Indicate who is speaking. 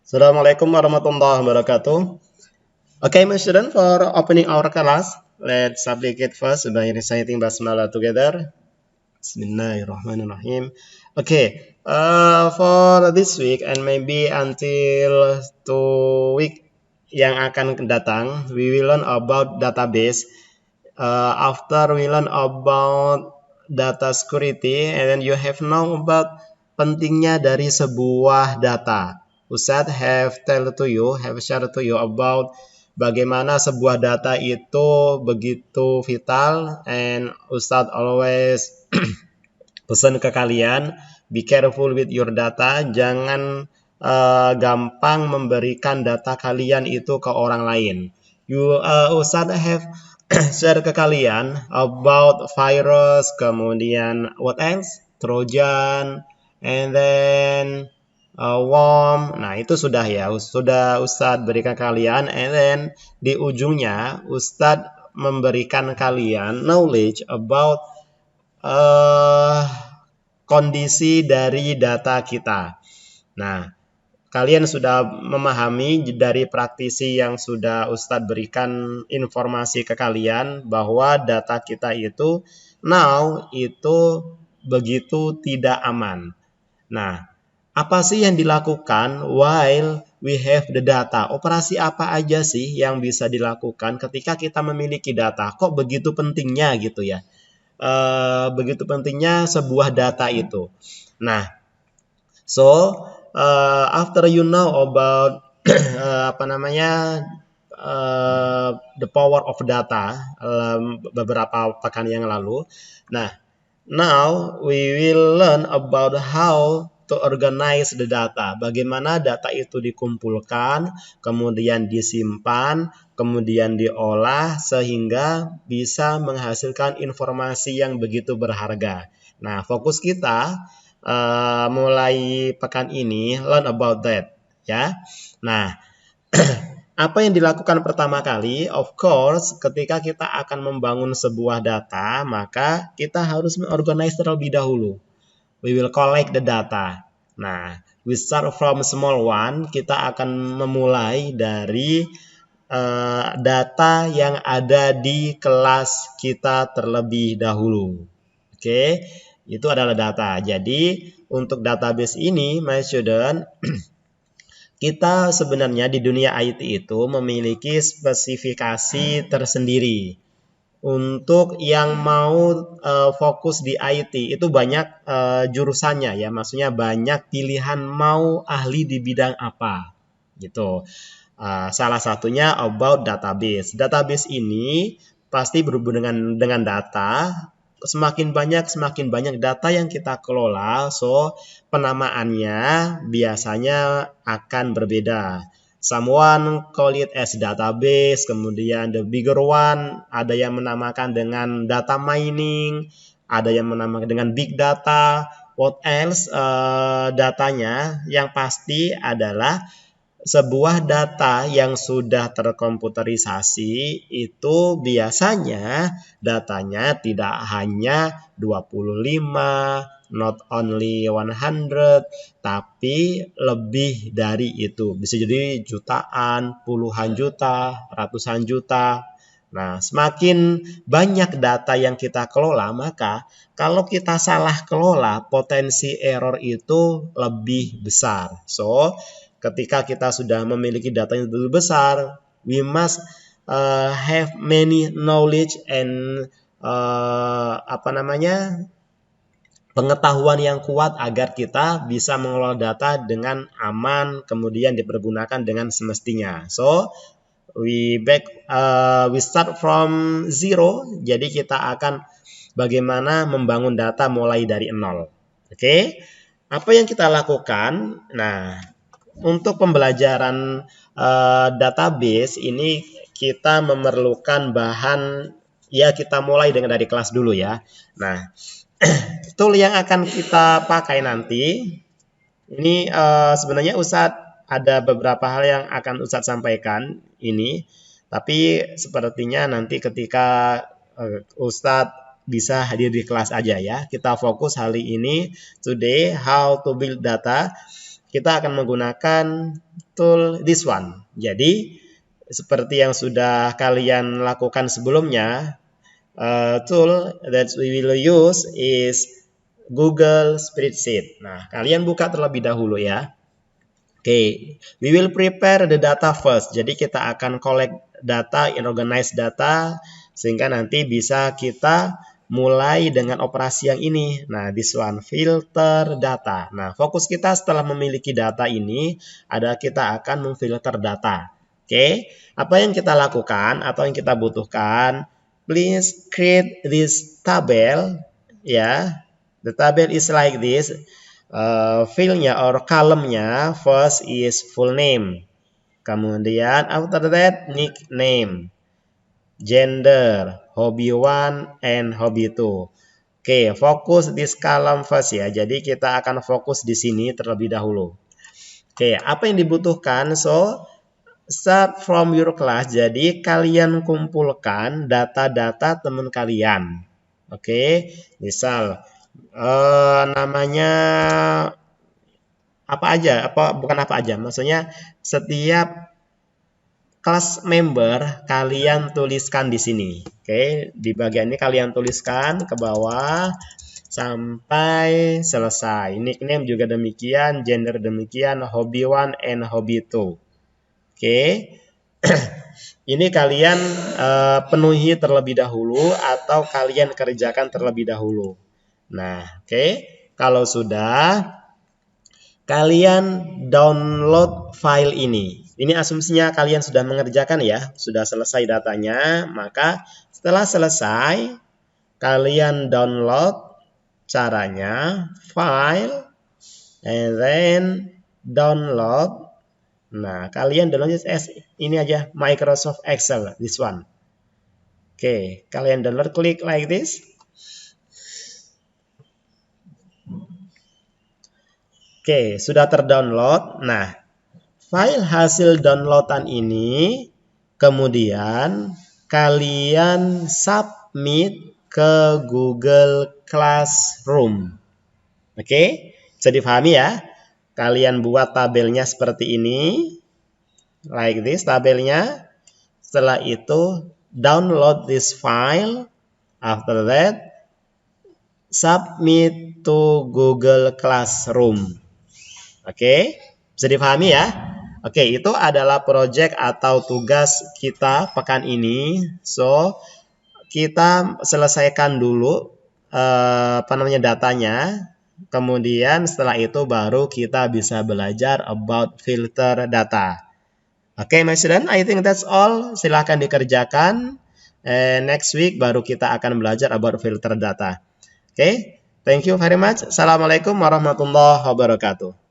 Speaker 1: Assalamualaikum warahmatullahi wabarakatuh. Okay, my student, for opening our class, let's supplicate first by reciting Basmalah together. Bismillahirrahmanirrahim. Okay, for this week and maybe until 2 week yang akan datang, we will learn about database. After we learn about data security, and then you have know about pentingnya dari sebuah data. Ustadz have shared to you about bagaimana sebuah data itu begitu vital, and Ustadz always pesan ke kalian, be careful with your data, jangan gampang memberikan data kalian itu ke orang lain. Ustadz have share ke kalian about virus, kemudian what else? Trojan, and then worm. Nah, itu sudah ya, sudah Ustadz berikan kalian, and then di ujungnya Ustadz memberikan kalian knowledge about kondisi dari data kita. Nah, kalian sudah memahami dari praktisi yang sudah Ustadz berikan informasi ke kalian bahwa data kita itu now itu begitu tidak aman. Nah, apa sih yang dilakukan while we have the data? Operasi apa aja sih yang bisa dilakukan ketika kita memiliki data? Kok begitu pentingnya gitu ya? Begitu pentingnya sebuah data itu. Nah, so after you know about the power of data beberapa pekan yang lalu. Nah, now we will learn about how to organize the data. Bagaimana data itu dikumpulkan, kemudian disimpan, kemudian diolah sehingga bisa menghasilkan informasi yang begitu berharga. Nah, fokus kita mulai pekan ini learn about that ya. Nah, apa yang dilakukan pertama kali? Of course, ketika kita akan membangun sebuah data, maka kita harus mengorganize terlebih dahulu. We will collect the data. Nah, we start from small one. Kita akan memulai dari data yang ada di kelas kita terlebih dahulu. Oke, itu adalah data. Jadi, untuk database ini, my student, kita sebenarnya di dunia IT itu memiliki spesifikasi tersendiri. Untuk yang mau fokus di IT itu banyak jurusannya ya, maksudnya banyak pilihan mau ahli di bidang apa gitu. Salah satunya about database. Database ini pasti berhubungan dengan data. Semakin banyak data yang kita kelola, so penamaannya biasanya akan berbeda. Someone call it as database, kemudian the bigger one ada yang menamakan dengan data mining, ada yang menamakan dengan big data. What else? Datanya yang pasti adalah sebuah data yang sudah terkomputerisasi itu biasanya datanya tidak hanya 25, not only 100, tapi lebih dari itu. Bisa jadi jutaan, puluhan juta, ratusan juta. Nah, semakin banyak data yang kita kelola, maka kalau kita salah kelola, potensi error itu lebih besar. So, ketika kita sudah memiliki data yang lebih besar, we must have many knowledge and pengetahuan yang kuat agar kita bisa mengelola data dengan aman, kemudian dipergunakan dengan semestinya. So, we start from zero. Jadi kita akan bagaimana membangun data mulai dari nol. Oke? Apa yang kita lakukan? Nah, untuk pembelajaran database ini kita memerlukan bahan, ya kita mulai dari kelas dulu ya. Nah, tool yang akan kita pakai nanti, ini sebenarnya Ustadz ada beberapa hal yang akan Ustadz sampaikan ini, tapi sepertinya nanti ketika Ustadz bisa hadir di kelas aja ya. Kita fokus hari ini, today, how to build data. Kita akan menggunakan tool this one. Jadi seperti yang sudah kalian lakukan sebelumnya, tool that we will use is Google Spreadsheet. Nah, kalian buka terlebih dahulu ya. Oke, we will prepare the data first. Jadi kita akan collect data, organize data, sehingga nanti bisa kita mulai dengan operasi yang ini. Nah, this one, filter data. Nah, fokus kita setelah memiliki data ini, ada kita akan memfilter data. Oke, apa yang kita lakukan atau yang kita butuhkan, please create this table. Ya, the table is like this. Fieldnya or column-nya first is full name, kemudian after that nickname, gender, hobby 1 and hobby 2. Oke, fokus this column first ya. Jadi kita akan fokus di sini terlebih dahulu. Oke, apa yang dibutuhkan? So start from your class. Jadi kalian kumpulkan data-data teman kalian. Oke, misal namanya apa aja, bukan apa aja, maksudnya setiap kelas member kalian tuliskan di sini. Oke, di bagian ini kalian tuliskan ke bawah sampai selesai. Nickname juga demikian, gender demikian, hobby 1 and hobby 2. Oke. Ini kalian penuhi terlebih dahulu atau kalian kerjakan terlebih dahulu. Nah, oke. Kalau sudah, kalian download file ini. Ini asumsinya kalian sudah mengerjakan ya, sudah selesai datanya. Maka setelah selesai, kalian download caranya, file, and then download. Nah, kalian download ini aja, Microsoft Excel, this one. Oke, kalian download, klik like this. Oke, sudah terdownload. Nah, file hasil downloadan ini kemudian kalian submit ke Google Classroom. Oke, bisa dipahami ya? Kalian buat tabelnya seperti ini. Like this tabelnya. Setelah itu download this file. After that submit to Google Classroom. Oke, bisa dipahami ya? Oke, itu adalah project atau tugas kita pekan ini. So, kita selesaikan dulu datanya. Kemudian setelah itu baru kita bisa belajar about filter data. Oke, my student, I think that's all. Silahkan dikerjakan. Next week baru kita akan belajar about filter data. Oke, thank you very much. Assalamualaikum warahmatullahi wabarakatuh.